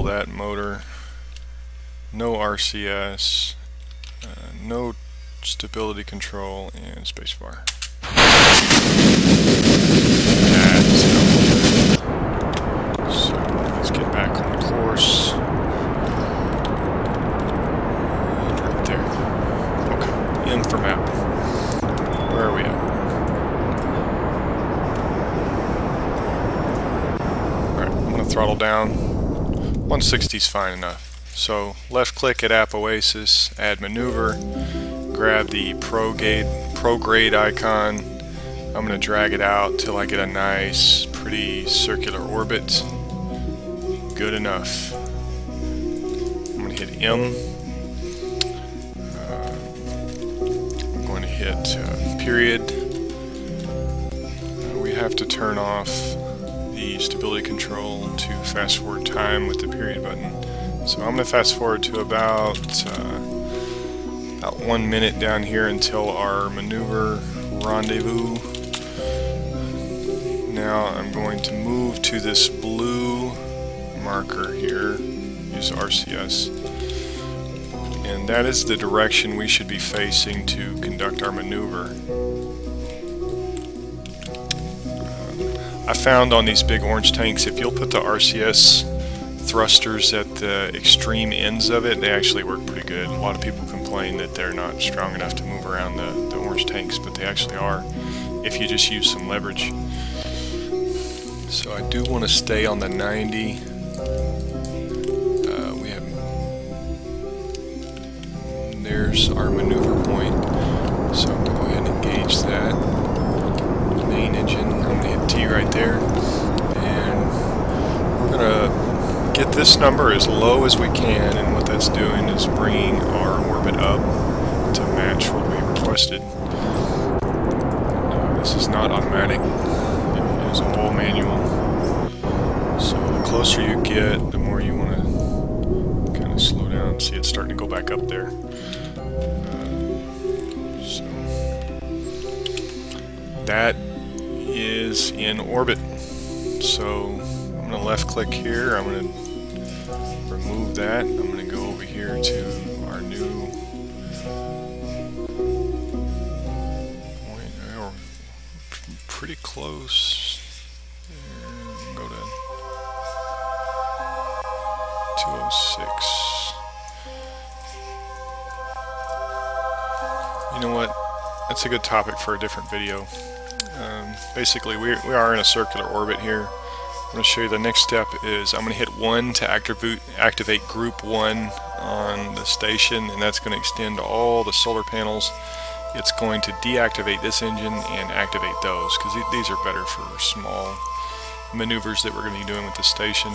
that motor. No RCS. No stability control, and spacebar. So let's get back on course. Right there. Okay, M for map. Where are we at? Alright, I'm going to throttle down. 160 is fine enough. So left click at App Oasis, add maneuver, grab the Pro grade icon. I'm going to drag it out till I get a nice, pretty circular orbit. Good enough. I'm going to hit M. I'm going to hit period. We have to turn off the stability control to fast forward time with the period button. So I'm going to fast forward to about 1 minute down here until our maneuver rendezvous. Now I'm going to move to this blue marker here, use RCS, and that is the direction we should be facing to conduct our maneuver. I found on these big orange tanks, if you'll put the RCS thrusters at the extreme ends of it, they actually work pretty good. A lot of people complain that they're not strong enough to move around the orange tanks, but they actually are if you just use some leverage. So I do want to stay on the 90. There's our maneuver point, so I'm going to go ahead and engage that. Main engine, I'm going to hit T right there, and we're going to get this number as low as we can, and what that's doing is bringing our orbit up to match what we requested. This is not automatic, it is all manual. So the closer you get, the more you want to kind of slow down. See, it's starting to go back up there. So that is in orbit. So I'm going to left click here, I'm going to remove that, I'm going to go over here to our new point. We're pretty close. And go to 206. You know what? That's a good topic for a different video. Basically, we are in a circular orbit here. I'm going to show you the next step is I'm going to hit 1 to activate group 1 on the station, and that's going to extend to all the solar panels. It's going to deactivate this engine and activate those, because these are better for small maneuvers that we're going to be doing with the station.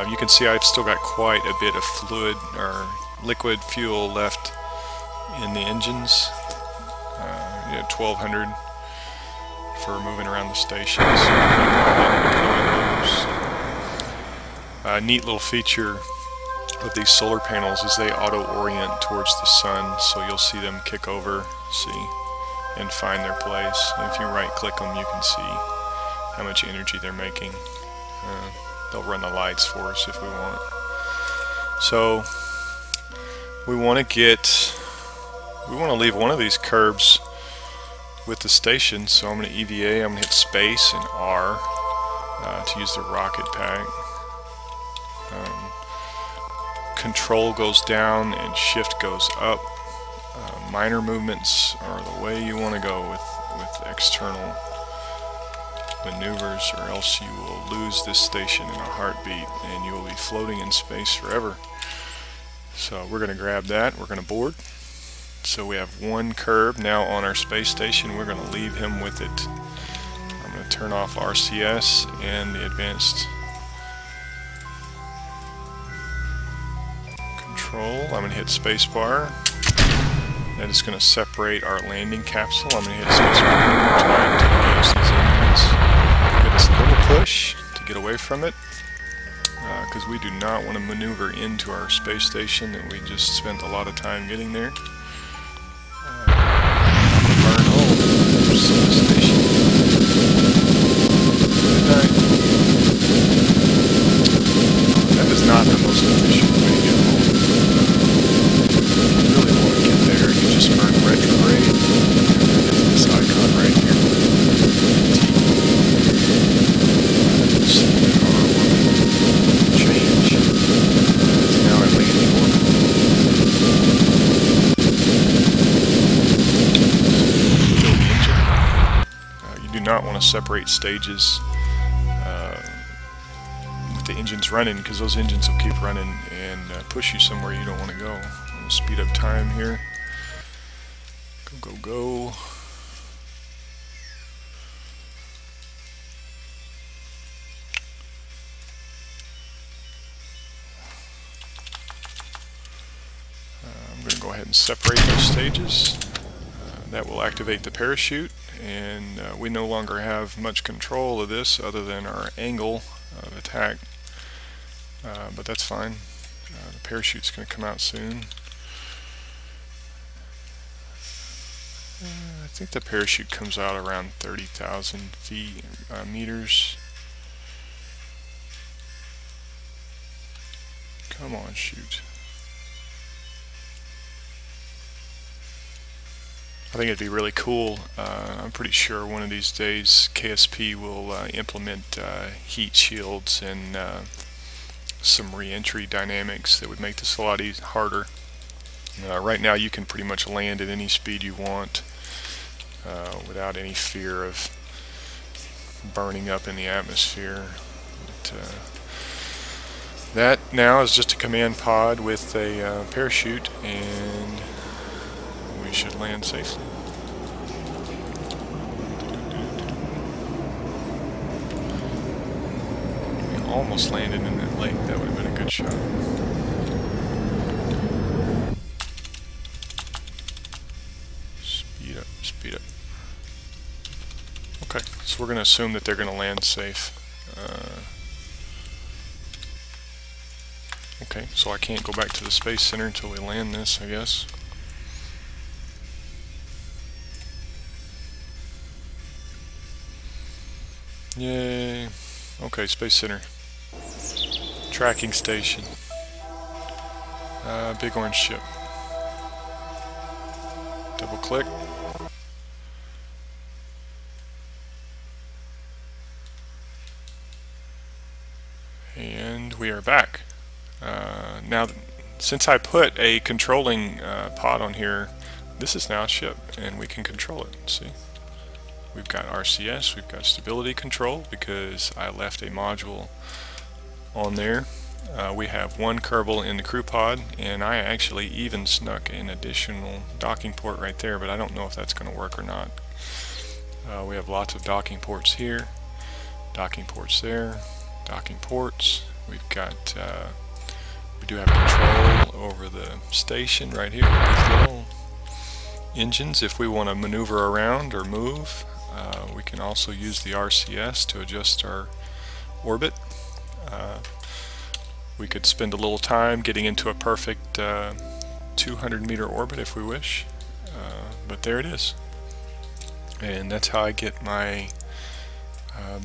You can see I've still got quite a bit of fluid or liquid fuel left in the engines. 1200 for moving around the station. So a neat little feature of these solar panels is they auto-orient towards the sun, so you'll see them kick over, see, and find their place. And if you right-click them, you can see how much energy they're making. They'll run the lights for us if we want. So we want to leave one of these curbs with the station, so I'm going to EVA, I'm going to hit space and R to use the rocket pack. Control goes down and shift goes up. Minor movements are the way you want to go with external maneuvers, or else you will lose this station in a heartbeat and you will be floating in space forever. So we're going to grab that, we're going to board. So we have one curb now on our space station. We're going to leave him with it. I'm going to turn off RCS and the advanced control. I'm going to hit spacebar. That is going to separate our landing capsule. I'm going to hit spacebar one more time to engage these engines. Give us a little push to get away from it, because we do not want to maneuver into our space station that we just spent a lot of time getting there. Burn home. Station. Good night. That is not the most separate stages with the engines running, because those engines will keep running and push you somewhere you don't want to go. I'm going to speed up time here. Go, go, go. I'm going to go ahead and separate those stages. That will activate the parachute, and we no longer have much control of this other than our angle of attack, but that's fine. The parachute's going to come out soon. I think the parachute comes out around 30,000 meters. Come on, shoot. I think it'd be really cool. I'm pretty sure one of these days KSP will implement heat shields and some re-entry dynamics that would make this a lot harder. Right now you can pretty much land at any speed you want without any fear of burning up in the atmosphere. But, that now is just a command pod with a parachute, and we should land safely. We almost landed in that lake. That would have been a good shot. Speed up, speed up. Okay, so we're going to assume that they're going to land safe. Okay, so I can't go back to the Space Center until we land this, I guess. Yay. Okay, Space Center. Tracking station. Big orange ship. Double click. And we are back. Now, since I put a controlling pod on here, this is now a ship, and we can control it. See? We've got RCS, we've got stability control because I left a module on there. We have one Kerbal in the crew pod, and I actually even snuck an additional docking port right there, but I don't know if that's going to work or not. We have lots of docking ports here, docking ports there, docking ports. We've got, we do have control over the station right here, these little engines if we want to maneuver around or move. We can also use the RCS to adjust our orbit. We could spend a little time getting into a perfect 200-meter orbit if we wish, but there it is. And that's how I get my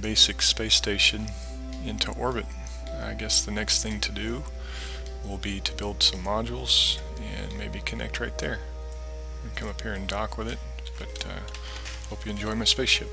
basic space station into orbit. I guess the next thing to do will be to build some modules and maybe connect right there. Come up here and dock with it, but hope you enjoy my spaceship.